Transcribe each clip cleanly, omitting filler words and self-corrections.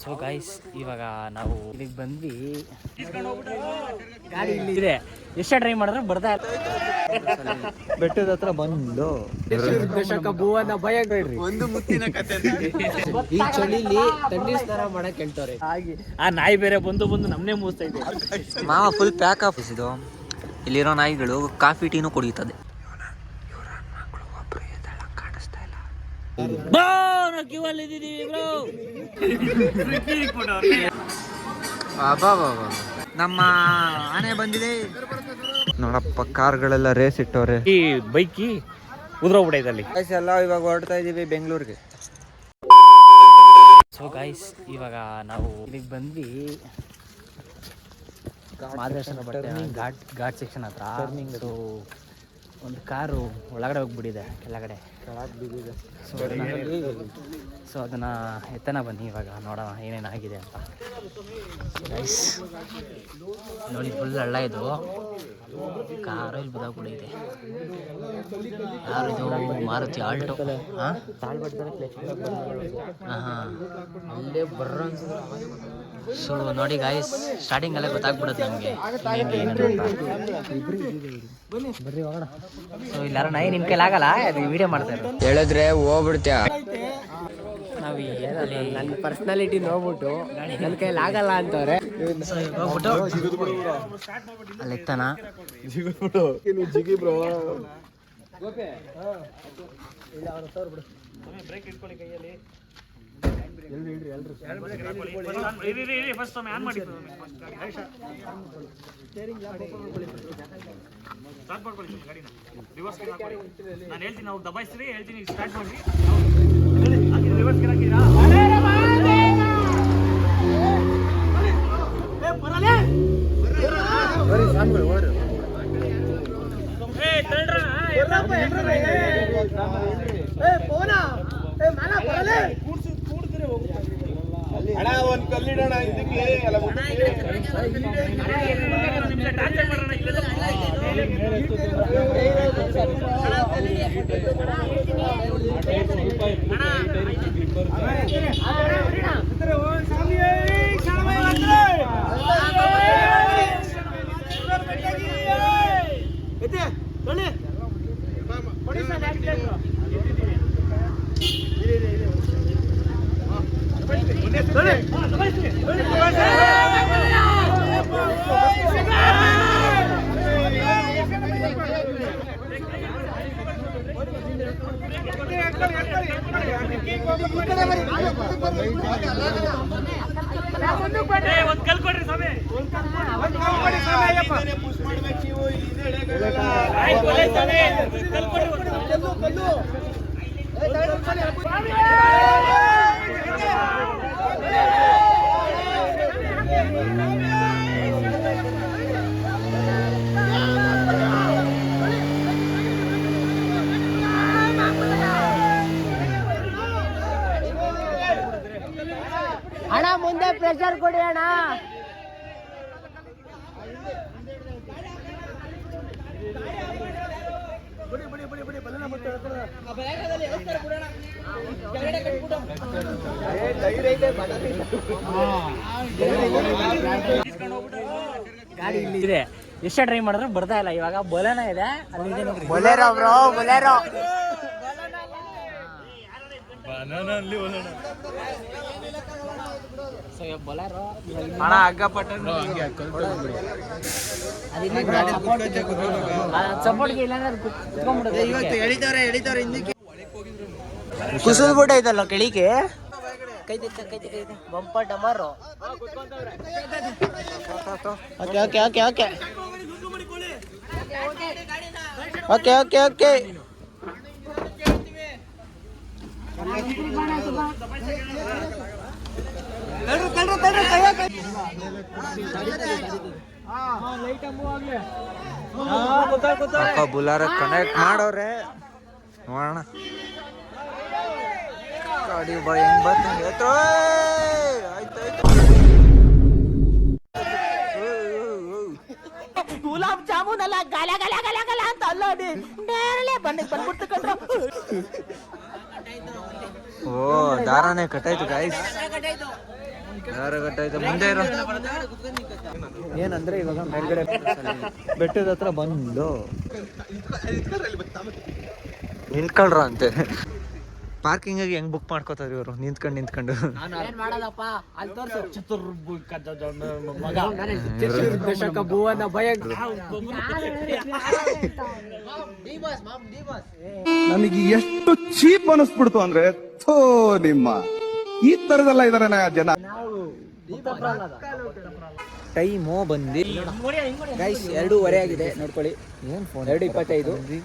So guys, ಇವಾಗ ನಾವು ಇಲ್ಲಿಗೆ ಬಂದ್ವಿ. ಗಾಡಿ ಇಲ್ಲಿ ಇದೆ. ಎಷ್ಟೇ ಡ್ರೈವ್ ಮಾಡಿದ್ರೆ ಬರ್ತಾ ಬೆಟ್ಟದ ಹತ್ರ ಬಂದು ಒಂದು ಮುತ್ತಿನ ಕತೆ. ಈ ಚಳಿಲಿ ತಣ್ಣೀರ್ ಸ್ನಾನ ಮಾಡಕ್ ಹೇಳ್ತಾರೆ. ಹಾಗೆ ಆ ನಾಯಿ ಬೇರೆ ಬಂದು ನಮ್ಮನ್ನೇ ಮೂಸ್ತಾ ಇದೆ. ಮಾವ ಫುಲ್ ಪ್ಯಾಕ್ ಆಫೀಸ್ ಇದು. ಇಲ್ಲಿರೋ ನಾಯಿಗಳು ಕಾಫಿ ಟೀನು ಕುಡಿಯುತ್ತದೆ. ನಮ್ಮ ಆನೆ ಬಂದಿದೆ ನೋಡಪ್ಪ. ಕಾರ್ಗಳೆಲ್ಲ ರೇಸ್ ಇಟ್ಟವ್ರೆ. ಈ ಬೈಕಿ ಉದ್ರೋಗ್ಬಿಟ್ಟೈತೆ ಅಲ್ಲಿ. ಎಲ್ಲ ಇವಾಗ ಹೊರಡ್ತಾ ಇದೀವಿ ಬೆಂಗಳೂರಿಗೆ. ಸೊ ಗೈಸ್, ಇವಾಗ ನಾವು ಇಲ್ಲಿಗೆ ಬಂದ್ವಿ. ಮಾದೇಶನ ಬಟ್ಟೆ ಘಾಟ್ ಸೆಕ್ಷನ್ ಹತ್ರ. ಸೊ ಒಂದು ಕಾರು ಒಳಗಡೆ ಹೋಗ್ಬಿಟ್ಟಿದೆ, ಕೆಳಗಡೆ ಬಿದ್ದಿದೆ. ಸೊ ಅದನ್ನು ಎತ್ತನ ಬನ್ನಿ, ಇವಾಗ ನೋಡೋಣ ಏನೇನಾಗಿದೆ ಅಂತ. ಗೈಸ್ ನೋಡಿ, ಫುಲ್ ಹಳ್ಳ ಇದು. ಕಾರು ಇಲ್ಲಿ ಬಿದ್ದೋಗ್ಬಿಟ್ಟಿದೆ. ಯಾರು ಇದು? ಮಾರುತಿ ಆಲ್ಟೋ. ಹಾಂ, ಅಲ್ಲೇ ಬರ್ರ. ಸೊ ನೋಡಿ ಗಾಯ್ಸ್, ಸ್ಟಾರ್ಟಿಂಗಲ್ಲೇ ಗೊತ್ತಾಗ್ಬಿಡುತ್ತೆ ನಮಗೆ ಬರ್ರಿ ಹೋಗೋಣ. ಸೊ ಇಲ್ಲಾರ ನಾಯಿ ನಿಮ್ಮ ಕೈಲಾಗಲ್ಲ, ಅದು ವಿಡಿಯೋ ಮಾಡ್ತಾರೆ. ಹೇಳಿದ್ರೆ ಹೋಗ್ಬಿಡ್ತೀಯ. ನಾವು ನನ್ನ ಪರ್ಸನಾಲಿಟಿ ನೋಡ್ಬಿಟ್ಟು ನನ್ನ ಕೈಲಿ ಆಗಲ್ಲ ಅಂತವ್ರೆ. ಹೋಗ್ಬಿಟ್ಟು ಅಲ್ಲಿ ಎತ್ತನ ನಾನು ಹೇಳ್ತೀನಿ, ಅವ್ರು ದಬಾಯಿಸ್ತೀರಿ, ಹೇಳ್ತೀನಿ ಸ್ಟಾರ್ಟ್ ಮಾಡಿ. ಅಣ್ಣ ಒಂದ್ ಕಲ್ಲಿಡೋಣ ಇದಕ್ಕೆ ಎಲ್ಲ ಒಂದ್ ಕಲ್ ಕೊಡ್ರಿ ಸ್ವಾಮಿ. ಅಣ್ಣ ಮುಂದೆ ಪ್ರೆಷರ್ ಕೊಡಿ ಅಣ್ಣ. ಗಾಡಿ ಇಲ್ಲಿ ಇದೆ. ಎಷ್ಟೇ ಡ್ರೈವ್ ಮಾಡಿದ್ರೆ ಬರ್ತಾ ಇಲ್ಲ. ಇವಾಗ ಬೊಲೆನ ಇದೆ, ಅಲ್ಲಿ ನೋಡ್ರಿ. Bolero bro, Bolero. ಬೊಲೆರೋ ಅಣ್ಣ ಅಗ್ಗಪಟ್ಟ ಸಪೋರ್ಟ್ಗೆ ಇಲ್ಲಾಂದ್ರೆ ಕುತ್ಕೊಂಡ್ಬಿಡುತ್ತೆ. ಕುಸಿದ್ ಬಿಟ್ಟ ಐತಲ್ಲ ಕೆಳಿಗೆ. ಕೈತೆ ಬಂಪರ್ ಡಮರು. Okay okay okay okay okay okay okay. ಬುಲಾರ ಕನೆಕ್ಟ್ ಮಾಡೋರೆ ನೋಡೋಣ. ಗಾಡಿ ಬಾಯ್ ಹೆಂಗ್ ಬರ್ತೀನಿ. ಗುಲಾಬ್ ಜಾಮೂನ್ ಅಲ್ಲ, ಗಲ ಗಲ ಗಲ ಗಲ ಅಂತ ಅಲ್ಲೋಡಿ ನೇರಳೆ ಬಂದ್ಬಿಡ್ತು ಕಂಡ್ರು. ಓ ದಾರಾನೇ ಕಟ್ಟಾಯ್ತು ಗಾಯ್ಸ್. ಯಾರು ಗೊತ್ತಾಯ್ತು ಮುಂದೆ ಇರೋ ಏನಂದ್ರೆ ಇವಾಗ ಮೇಲ್ಗಡೆ ಬೆಟ್ಟದ ಹತ್ರ ಬಂದು ನಿಂತ್ಕೊಳ್ರ ಅಂತೆ ಪಾರ್ಕಿಂಗ್ ಆಗಿ ಹೆಂಗ್ ಬುಕ್ ಮಾಡ್ಕೋತಾರೆ ಇವರು ನಿಂತ್ಕೊಂಡು ನನಗೆ ಎಷ್ಟು ಚೀಪ್ ಅನಿಸ್ಬಿಡ್ತು ಅಂದ್ರೆ ಥೋ ನಿಮ್ಮ ಈ ತರದೆಲ್ಲ ಇದಾರೆ ಜನ. ಟೈಮು ಬಂದು ಗೈಸ್ 2:15 ಆಗಿದೆ ನೋಡ್ಕೊಳ್ಳಿ. ಏನ್ ಫೋನ್ 2:25 ಅಂತೆ.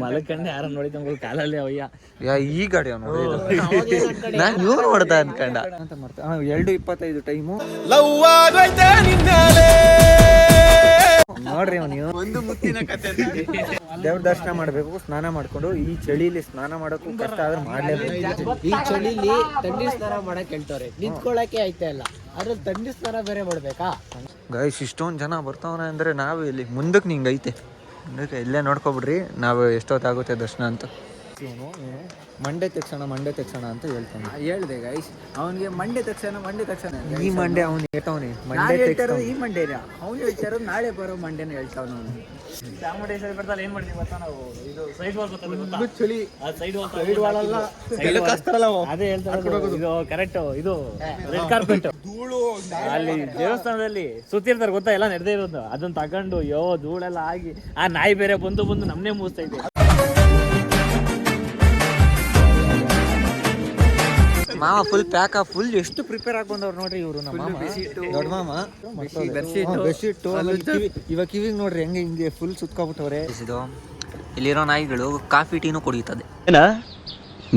ಮಲಕಂಡೆ ಯಾರ ನೋಡಿದ ಕಾಲಲ್ಲಿ ಅವಯ್ಯ ಈ ಗಾಡಿ ನಾನು ಇವ್ರು ಹೊಡೆದ ಅನ್ಕಂಡ ಅಂತ ಮಾಡ್ತಾ 2:25 ಟೈಮು. ನೋಡ್ರಿ ನೀವು ಒಂದು ಮುತ್ತಿನ ಕತೆ. ದೇವ್ರ ದರ್ಶನ ಮಾಡ್ಬೇಕು, ಸ್ನಾನ ಮಾಡ್ಕೊಂಡು. ಈ ಚಳಿಲಿ ಸ್ನಾನ ಮಾಡೋಕ್ಕೂ ಕಷ್ಟ ಆದ್ರೆ ಮಾಡ್ಲೇಬೇಕು. ಈ ಚಳಿಲಿ ತಣ್ಣೀರ್ ಸ್ನಾನ ಮಾಡಕ್ ಹೇಳ್ತಾರೆ, ನಿಂತ್ಕೊಳಕ್ಕೆ ಆಯ್ತಾ ಇಲ್ಲ, ಅದ್ರಲ್ಲಿ ತಣ್ಣೀರ್ ಸ್ನಾನ ಬೇರೆ ಮಾಡ್ಬೇಕಾ? ಗೈಸ್ ಇಷ್ಟೊಂದು ಜನ ಬರ್ತಾವನ ಅಂದ್ರೆ ನಾವು ಇಲ್ಲಿ ಮುಂದಕ್ಕೆ ನಿಂಗೆ ಐತೆ ಮುಂದಕ್ಕೆ ಇಲ್ಲೇ ನೋಡ್ಕೊಬಿಡ್ರಿ ನಾವು ಎಷ್ಟೊತ್ತಾಗುತ್ತೆ ದರ್ಶನ ಅಂತ. ಮಂಡೆ ತಕ್ಷಣ ಅಂತ ಹೇಳ್ತಾನೆ. ಹೇಳ್ದೆ ಗೈಸ್ ಅವನಿಗೆ ಮಂಡೆ ತಕ್ಷಣ ಈ ಮಂಡೆ ಅವ್ನು ಹೇಳ್ತಾವನೆ ಈ ಮಂಡೇನ ಅವ್ನು ಹೇಳ್ತಾರ, ನಾಳೆ ಬರೋ ಮಂಡೇನ ಹೇಳ್ತಾವ. ನಾವು ಚಾಮುಂಡೇಶ್ವರಿ ಬರ್ತಾನೆ ಏನ್ ಮಾಡ್ತೀವಿ ಗೊತ್ತಾ, ನಾವು ಇದು ಸೈಡ್ ವಾಲ್ ಚಳಿ ಸೈಡ್ ವಾಲ್ ಅಲ್ಲ, ಅದೇ ಹೇಳ್ತಾರೆ ಇದು ಕರೆಕ್ಟ್. ಇದು ರೆಡ್ ಕಾರ್ಪೆಟ್ ಧೂಳು ಅಲ್ಲಿ ದೇವಸ್ಥಾನದಲ್ಲಿ ಸುತ್ತಿರ್ತಾರೆ ಗೊತ್ತಾ, ಎಲ್ಲ ನಡೆದೇ ಇರೋದು. ಅದನ್ನ ತಗೊಂಡು ಧೂಳೆಲ್ಲ ಆಗಿ ಆ ನಾಯಿ ಬೇರೆ ಬಂದು ನಮ್ನೆ ಮೂಸ್ತೈತೆ. ಮಾಮ ಫುಲ್ ಪ್ಯಾಕ್ ಫುಲ್ ಎಷ್ಟು ಪ್ರಿಪೇರ್ ಆಗಿ ಬಂದವ್ರು ನೋಡ್ರಿ ಇವರು. ನಮ್ಮ ದೊಡ್ಡ ಮಾಮ ಬೆಡ್ಶೀಟ್ ಇವಾಗ ಕಿವಿಗೆ ನೋಡ್ರಿ ಹಿಂಗೆ ಫುಲ್ ಸುತ್ಕೊಬಿಟ್ಟವ್ರೆ. ಇಲ್ಲಿರೋ ನಾಯಿಗಳು ಕಾಫಿ ಟೀನು ಕುಡಿಯುತ್ತದೆ. ಏನ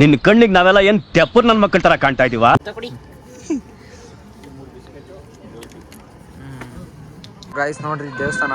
ನಿನ್ನ ಕಣ್ಣಿಗೆ ನಾವೆಲ್ಲ ಏನ್ ತೆಪ್ಪರ್ ನನ್ನ ಮಕ್ಕಳ ತರ ಕಾಣ್ತಾ ಇದೀವ? ಗೈಸ್ ನೋಡ್ರಿ ದೇವಸ್ಥಾನ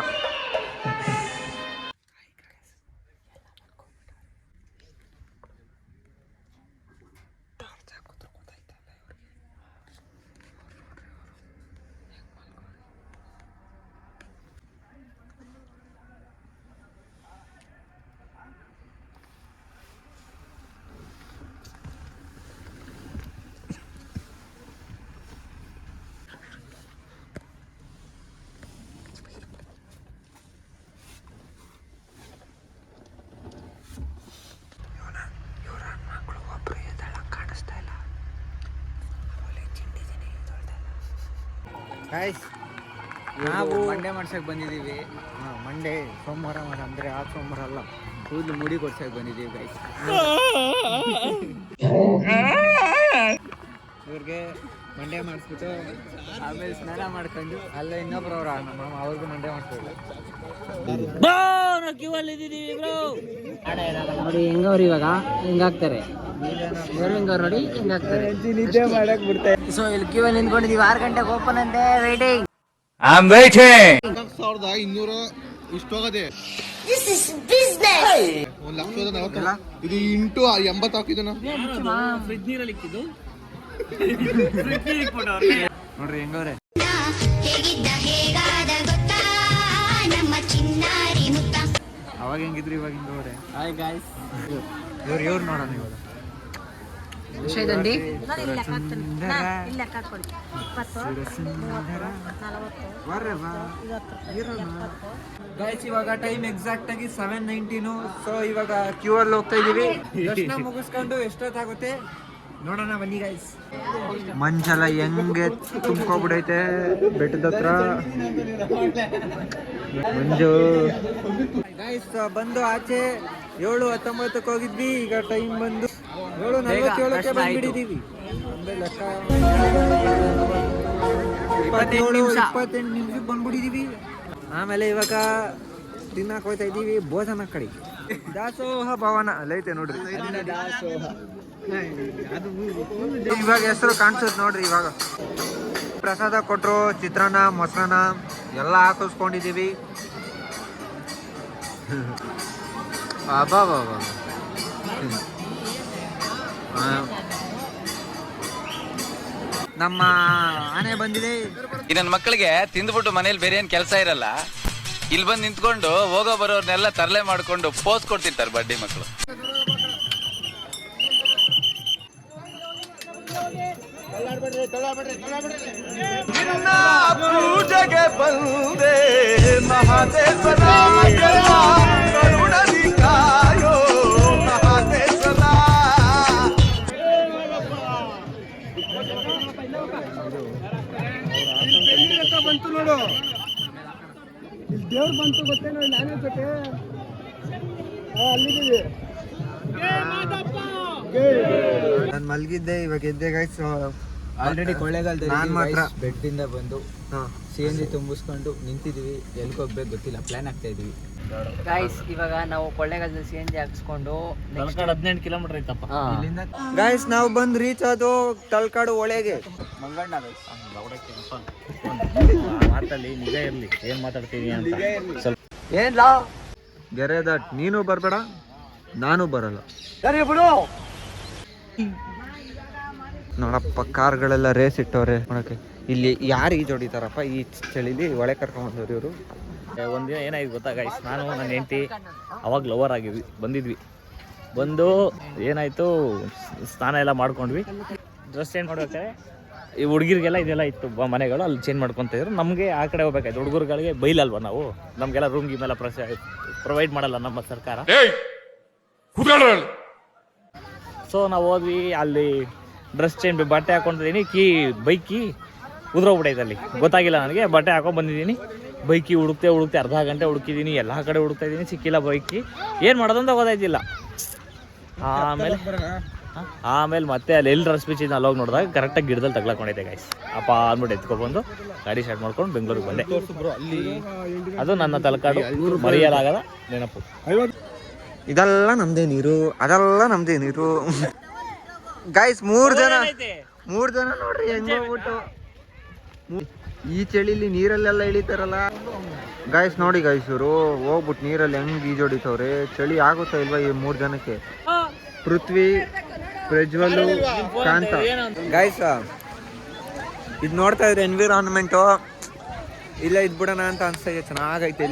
ನಾವು ಮಂಡೆ ಮಾಡ್ಸಕ್ ಬಂದಿದೀವಿ. ಮಂಡೇ ಸೋಮವಾರ ಅಂದ್ರೆ ಆ ಸೋಮವಾರ ಅಲ್ಲ, ಕೂದಲು ಮುಡಿ ಕೊಡ್ಸಕ್ ಬಂದಿದೀವಿ ಗೈಸ್. ಇವ್ರಿಗೆ ಮಂಡೆ ಮಾಡಿಸ್ಬಿಟ್ಟು ಆಮೇಲೆ ಸ್ನಾನ ಮಾಡ್ಕೊಂಡು ಅಲ್ಲೇ ಇನ್ನೊಬ್ರು ಅವ್ರ ನಮ್ಮ ಅವ್ರಿಗೂ ಮಂಡೆ ಮಾಡಿಸ್ಬೇಕು. ನೋಡಿ ಹೆಂಗವ್ರು ಇವಾಗ ಹಿಂಗಾಗ್ತಾರೆ, ಹೆಂಗವ್ರು ನೋಡಿ ಹಿಂಗಾಗ್ತಾರೆ. ನಿದ್ದೆ ಮಾಡಕ್ ಬಿಡ್ತಾರೆ. ಸೊ ಇಲ್ಲಿ ಕ್ಯೂ ಅಲ್ಲಿ ನಿಂತ್ಕೊಂಡಿದೀವಿ, 6 ಗಂಟೆಗೆ ಓಪನ್ ಅಂತೆ, ವೇಟಿಂಗ್. 1200 ಇಷ್ಟೋಗದೆ ಇದು ಇಂಟು 80 ಹಾಕಿದನ ಫ್ರಿಡ್ಜ್ ನೀರಲ್ಲಿ ಇಕ್ಕಿದ್ದು ನೋಡ್ರಿ ಹೆಂಗವ್ರೆ. ಅವಾಗ ಹೆಂಗಿದ್ರಿ ಇವಾಗ ಹಿಂಗವ್ರೆ. Hi guys. ಇವ್ರು ನೋಡೋಣ ಇವಾಗ ವಿಷಯದಂಡಿ ಗೈಸ್ ಇವಾಗ ಟೈಮ್ ಎಕ್ಸಾಕ್ಟ್ ಆಗಿ 7:19. ಸೊ ಇವಾಗ ಕ್ಯೂ ಅಲ್ಲಿ ಹೋಗ್ತಾ ಇದೀವಿ. ದರ್ಶನ ಮುಗಿಸ್ಕೊಂಡು ಎಷ್ಟೊತ್ತಾಗುತ್ತೆ ನೋಡೋಣ ಬನ್ನಿ ಗೈಸ್. ಮಂಚೆಲ್ಲ ಹೆಂಗೆ ತುಂಬ್ಕೊಬಿಡೈತೆ ಬೆಟ್ಟದ ಹತ್ರ. ಮಂಜು ಗೈಸ್ ಬಂದು ಆಚೆ 7:19 ಹೋಗಿದ್ವಿ. ಈಗ ಟೈಮ್ ಬಂದು 7:47 ಬಂದ್ಬಿಟ್ಟಿದೀವಿ. ಅಂದ್ರೆ ಲೆಕ್ಕ 28 ನಿಮಿಷಕ್ಕೆ ಬಂದ್ಬಿಟ್ಟಿದೀವಿ. ಆಮೇಲೆ ಇವಾಗ ತಿನ್ನಕ್ ಹೋಗ್ತಾ ಇದೀವಿ ಭೋಜನ ಕಡೆ. ದಾಸೋಹ ಭವನ ಅಲ್ಲೈತೆ ನೋಡ್ರಿ. ಇವಾಗ ಹೆಸರು ಕಾಣಿಸುತ್ತೆ ನೋಡ್ರಿ. ಇವಾಗ ಪ್ರಸಾದ ಕೊಟ್ರು, ಚಿತ್ರಾನ್ನ ಮೊಸರನ್ನ ಎಲ್ಲ ಹಾಕಿಸ್ಕೊಂಡಿದೀವಿ. ನಮ್ಮ ಆನೆ ಬಂದಿದೆ. ಈ ನನ್ನ ಮಕ್ಕಳಿಗೆ ತಿಂದ್ಬಿಟ್ಟು ಮನೇಲಿ ಬೇರೆ ಏನ್ ಕೆಲಸ ಇರಲ್ಲ, ಇಲ್ಲಿ ಬಂದು ನಿಂತ್ಕೊಂಡು ಹೋಗೋ ಬರೋರ್ನೆಲ್ಲ ತರಲೆ ಮಾಡ್ಕೊಂಡು ಪೋಸ್ ಕೊಡ್ತಿರ್ತಾರೆ ಬಡ್ಡಿ ಮಕ್ಕಳು. ಪೂಜೆಗೆ ಬಂದೆ ಮಹಾದೇವನ ಕರುಣದಿ ಕಾಯೋ ಮಹಾದೇವನ. ಬಂತು ನೋಡು, ಇಲ್ಲಿ ದೇವ್ರು ಬಂತು ಗೊತ್ತೇನೋ, ಇಲ್ಲಿ ಆನೆ ಜೊತೆ ಅಲ್ಲಿದ್ದೀವಿ. ನಾನು ಮಲಗಿದ್ದೆ, ಇವಾಗ ಎದ್ದೆ ಗೈಸ್. ಆಲ್ರೆಡಿ ಕೊಳ್ಳೇಗಾಲದಲ್ಲಿ ನಾನು ಮಾತ್ರ ಬೆಡ್ಡಿಂದ ಬಂದು CNG ತುಂಬಿಸ್ಕೊಂಡು ನಿಂತಿದ್ವಿ. ಎಲ್ಲಿಗೆ ಹೋಗ್ಬೇಕು ಗೊತ್ತಿಲ್ಲ, ಪ್ಲಾನ್ ಆಗ್ತಾ ಇದೀವಿ. ಗೈಸ್ ಇವಾಗ ನಾವು ಕೊಳ್ಳೇಗಾಲದಲ್ಲಿ CNG ಹಾಕ್ಸ್ಕೊಂಡು 18 ಕಿಲೋಮೀಟರ್ ಐತಪ್ಪ ಇಲ್ಲಿಂದ ಗೈಸ್ ನಾವು ಬಂದು ರೀಚ್ ಆದೋ ತಲಕಾಡು ಒಳಗೆ. ಮಂಗಣ್ಣ ಮಾತಲ್ಲಿ ನಿಜ ಇರ್ಲಿ, ಏನ್ ಮಾತಾಡ್ತೀನಿ ಅಂತ ಸ್ವಲ್ಪ ಏನ್ಲ ಗೆರೆ ದಟ್. ನೀನು ಬರ್ಬೇಡ, ನಾನು ಬರಲ್ಲ. ನೋಡಪ್ಪ ಕಾರ್ಗಳೆಲ್ಲ ರೇಸ್ ಇಟ್ಟವ್ರೆ ನೋಡಕ್ಕೆ. ಇಲ್ಲಿ ಯಾರು ಈಜು ಹೊಡಿತಾರಪ್ಪ ಈ ಚಳಿಲಿ? ಒಳೆ ಕರ್ಕೊಂಡ್ ಬಂದವ್ರು ಇವರು. ಒಂದಿನ ಏನಾಯ್ತು ಗೊತ್ತಾ ಗೈಸ್, ನಾನು ನನ್ನ ಹೆಂಡತಿ ಅವಾಗ ಲವರ್ ಆಗಿದ್ವಿ, ಬಂದು ಏನಾಯ್ತು, ಸ್ನಾನ ಎಲ್ಲ ಮಾಡ್ಕೊಂಡ್ವಿ. ಡ್ರೆಸ್ ಚೇಂಜ್ ಮಾಡ್ಬೇಕಾದ್ರೆ ಈ ಹುಡುಗಿರಿಗೆಲ್ಲ ಇದೆಲ್ಲ ಇತ್ತು ಮನೆಗಳು, ಅಲ್ಲಿ ಚೇಂಜ್ ಮಾಡ್ಕೊತ ಇದ್ರು. ನಮಗೆ ಆ ಕಡೆ ಹೋಗ್ಬೇಕಾಯ್ತು. ಹುಡುಗರುಗಳಿಗೆ ಬೈಲಲ್ವ ನಾವು, ನಮಗೆಲ್ಲ ರೂಮ್ ಗಿಮೆಲ್ಲ ಪ್ರೊವೈಡ್ ಮಾಡಲ್ಲ ನಮ್ಮ ಸರ್ಕಾರ. ಸೊ ನಾವು ಹೋದ್ವಿ, ಅಲ್ಲಿ ಡ್ರೆಸ್ ಚೇಂಜ್ ಬಟ್ಟೆ ಹಾಕೊಂಡಿದ್ದೀನಿ, ಬೈಕ್ ಕೀ ಉದ್ರೋಗ್ಬಿಟ್ಟೈತೆ ಅಲ್ಲಿ. ಗೊತ್ತಾಗಿಲ್ಲ ನನಗೆ, ಬಟ್ಟೆ ಹಾಕೊಂಡು ಬಂದಿದ್ದೀನಿ. ಬೈಕಿ ಹುಡುಕ್ತೆ ಅರ್ಧ ಗಂಟೆ ಹುಡುಕಿದ್ದೀನಿ, ಎಲ್ಲ ಕಡೆ ಹುಡುಕ್ತಾ ಇದ್ದೀನಿ, ಸಿಕ್ಕಿಲ್ಲ ಬೈಕಿ. ಏನು ಮಾಡೋದಂತ ಗೊತ್ತಾಯ್ತಿಲ್ಲ. ಆಮೇಲೆ ಮತ್ತೆ ಅಲ್ಲಿ ಎಲ್ಲಿ ಡ್ರೆಸ್ ಬಿಚ್ಚಿದ್ದು ಅಲ್ಲಿ ಹೋಗಿ ನೋಡಿದಾಗ ಕರೆಕ್ಟಾಗಿ ಗಿಡದಲ್ಲಿ ತಗ್ಲಾಕೊಂಡಿದ್ದೆ ಗೈಸ್. ಅಪ್ಪ ಅಂದ್ಬಿಟ್ಟು ಎತ್ಕೊಬಂದು ಗಾಡಿ ಸ್ಟಾರ್ಟ್ ಮಾಡ್ಕೊಂಡು ಬೆಂಗಳೂರಿಗೆ ಬಂದೆ. ಅದು ನನ್ನ ತಲಕಾಡು ಮರೆಯಲಾಗದ ನೆನಪು. ಇದೆಲ್ಲ ನಮ್ದೇ ನೀರು, ಅದೆಲ್ಲ ನಮ್ದೇ ನೀರು. ಗೈಸ್ ಮೂರ್ ಜನ ನೋಡ್ರಿ ಹೆಂಗ್ ಹೋಗ್ಬಿಟ್ಟು ಈ ಚಳಿಲಿ ನೀರಲ್ಲೆಲ್ಲ ಇಳಿತಾರಲ್ಲ ಗೈಸ್. ನೋಡಿ ಗೈಸ್, ಇವರು ಹೋಗ್ಬಿಟ್ಟು ನೀರಲ್ಲಿ ಹೆಂಗ್ ಈಜೊಡಿತವ್ರೆ. ಚಳಿ ಆಗುತ್ತಾ ಇಲ್ವಾ ಈ 3 ಜನಕ್ಕೆ? ಪೃಥ್ವಿ, ಪ್ರಜ್ವಲ್, ಕಾಂತ. ಗೈಸ್ ಇದು ನೋಡ್ತಾ ಇದ್ರೆ ಎನ್ವಿರಾನ್ಮೆಂಟು ಇಲ್ಲೇ ಇದ್ಬಿಡೋಣ ಅಂತ ಅನ್ಸ್ತಾ ಇದೆ. ಚೆನ್ನಾಗೈತೆ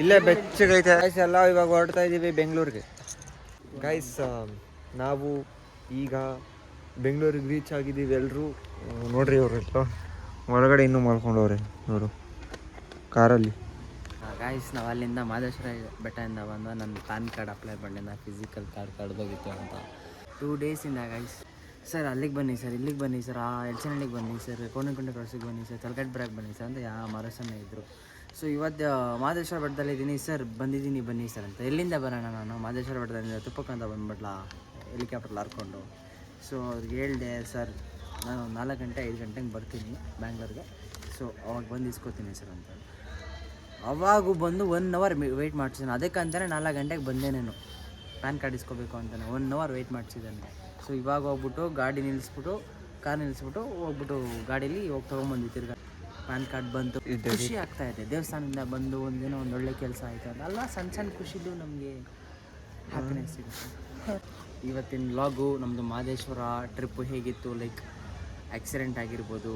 ಇಲ್ಲೇ ಬೆಚ್ಚಗೈತೆ ಗೈಸ್. ಎಲ್ಲ ಇವಾಗ ಹೊರಡ್ತಾ ಇದ್ದೀವಿ ಬೆಂಗಳೂರಿಗೆ ಗೈಸ್. ನಾವು ಈಗ ಬೆಂಗಳೂರಿಗೆ ರೀಚ್ ಆಗಿದ್ದೀವಿ ಎಲ್ಲರೂ. ನೋಡ್ರಿ ಅವರೆಲ್ಲ ಹೊರಗಡೆ ಇನ್ನೂ ಮಾಡ್ಕೊಂಡವ್ರೆ ಇವರು ಕಾರಲ್ಲಿ. ಗಾಯ್ಸ್ ನಾವು ಅಲ್ಲಿಂದ ಮಾದೇಶ್ವರ ಬೆಟ್ಟದಿಂದ ಬಂದು ನನ್ನ ಪ್ಯಾನ್ ಕಾರ್ಡ್ ಅಪ್ಲೈ ಮಾಡಿದ, ಫಿಸಿಕಲ್ ಕಾರ್ಡ್ ಕಳೆದೋಗಿತ್ತು ಅಂತ 2 ಡೇಸಿಂದ ಗೈಸ್. ಸರ್ ಅಲ್ಲಿಗೆ ಬನ್ನಿ ಸರ್, ಇಲ್ಲಿಗೆ ಬನ್ನಿ ಸರ್, ಎಲ್ಚನಹಳ್ಳಿಗೆ ಬನ್ನಿ ಸರ್, ಕೋಣನಕುಂಟೆ ಕ್ರಾಸಿಗೆ ಬನ್ನಿ ಸರ್, ತಲಕಾಡು ಬ್ರ್ಯಾಕ್ ಬನ್ನಿ ಸರ್ ಅಂತ ಮರಸನ್ನ ಇದ್ದರು. ಸೊ ಇವತ್ತು ಮಾದೇಶ್ವರ ಬೆಟ್ಟದಲ್ಲಿ ಇದ್ದೀನಿ ಸರ್, ಬಂದಿದ್ದೀನಿ ಬನ್ನಿ ಸರ್ ಅಂತ. ಎಲ್ಲಿಂದ ಬರೋಣ ನಾನು? ಮಾದೇಶ್ವರ ಬೆಟ್ಟದಿಂದ ತುಪ್ಪಕ್ಕಂತ ಬಂದ್ಬಿಟ್ಲ ಹೆಲಿಕಾಪ್ಟರ್ಲ್ಲಿ ಹಾರ್ಕೊಂಡು. ಸೊ ಅವ್ರಿಗೆ ಹೇಳಿದೆ, ಸರ್ ನಾನು 4 ಗಂಟೆ 5 ಗಂಟೆಗೆ ಬರ್ತೀನಿ ಬ್ಯಾಂಗ್ಳೂರಿಗೆ, ಸೊ ಅವಾಗ ಬಂದು ಇಸ್ಕೊತೀನಿ ಸರ್ ಅಂತ. ಅವಾಗೂ ಬಂದು 1 ಅವರ್ ವೆಯ್ಟ್ ಮಾಡ್ಸಿದ್ದಾನೆ. ಅದಕ್ಕಂತಾನೆ 4 ಗಂಟೆಗೆ ಬಂದೆ ನಾನು ಪ್ಯಾನ್ ಕಾರ್ಡ್ ಇಸ್ಕೋಬೇಕು ಅಂತಾನೆ. 1 ಅವರ್ ವೆಯ್ಟ್ ಮಾಡ್ಸಿದ್ದಾನೆ. ಸೊ ಇವಾಗ ಹೋಗ್ಬಿಟ್ಟು ಗಾಡಿ ನಿಲ್ಲಿಸ್ಬಿಟ್ಟು, ಕಾರ್ ನಿಲ್ಲಿಸ್ಬಿಟ್ಟು ಹೋಗ್ಬಿಟ್ಟು ಗಾಡೀಲಿ ಹೋಗಿ ತೊಗೊಂಬಂದು ತಿರ್ಗಾ ಪ್ಯಾನ್ ಕಾರ್ಡ್ ಬಂತು. ಖುಷಿ ಆಗ್ತಾ ಇದೆ. ದೇವಸ್ಥಾನದಿಂದ ಬಂದು ಒಂದೇನೋ ಒಂದು ಒಳ್ಳೆ ಕೆಲಸ ಆಯಿತು ಅಂತ ಅಲ್ಲ, ಸಣ್ಣ ಖುಷಿದು ನಮಗೆ ಹ್ಯಾಪಿನೆಸ್ ಸಿಗುತ್ತೆ. ಇವತ್ತಿನ ವ್ಲಾಗು ನಮ್ಮದು ಮಾದೇಶ್ವರ ಟ್ರಿಪ್ಪು ಹೇಗಿತ್ತು, ಲೈಕ್ ಆಕ್ಸಿಡೆಂಟ್ ಆಗಿರ್ಬೋದು,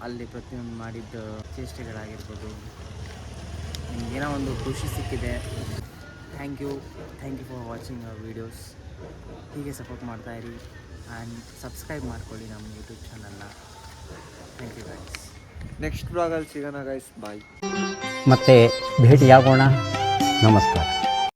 ಅಲ್ಲಿ ಪ್ರತಿಯೊಂದು ಮಾಡಿದ್ದ ಚೇಷ್ಟೆಗಳಾಗಿರ್ಬೋದು, ನಿಮಗೇನೋ ಒಂದು ಖುಷಿ ಸಿಕ್ಕಿದೆ. Thank you for watching our videos. ಹೀಗೆ ಸಪೋರ್ಟ್ ಮಾಡ್ತಾಯಿರಿ ಆ್ಯಂಡ್ ಸಬ್ಸ್ಕ್ರೈಬ್ ಮಾಡ್ಕೊಳ್ಳಿ ನಮ್ಮ ಯೂಟ್ಯೂಬ್ ಚಾನಲ್ನ. Thank you guys. ನೆಕ್ಸ್ಟ್ ಬ್ಲಾಗಲ್ಲಿ ಸಿಗೋಣ ಗೈಸ್. ಬಾಯ್. ಮತ್ತೆ ಭೇಟಿಯಾಗೋಣ. ನಮಸ್ಕಾರ.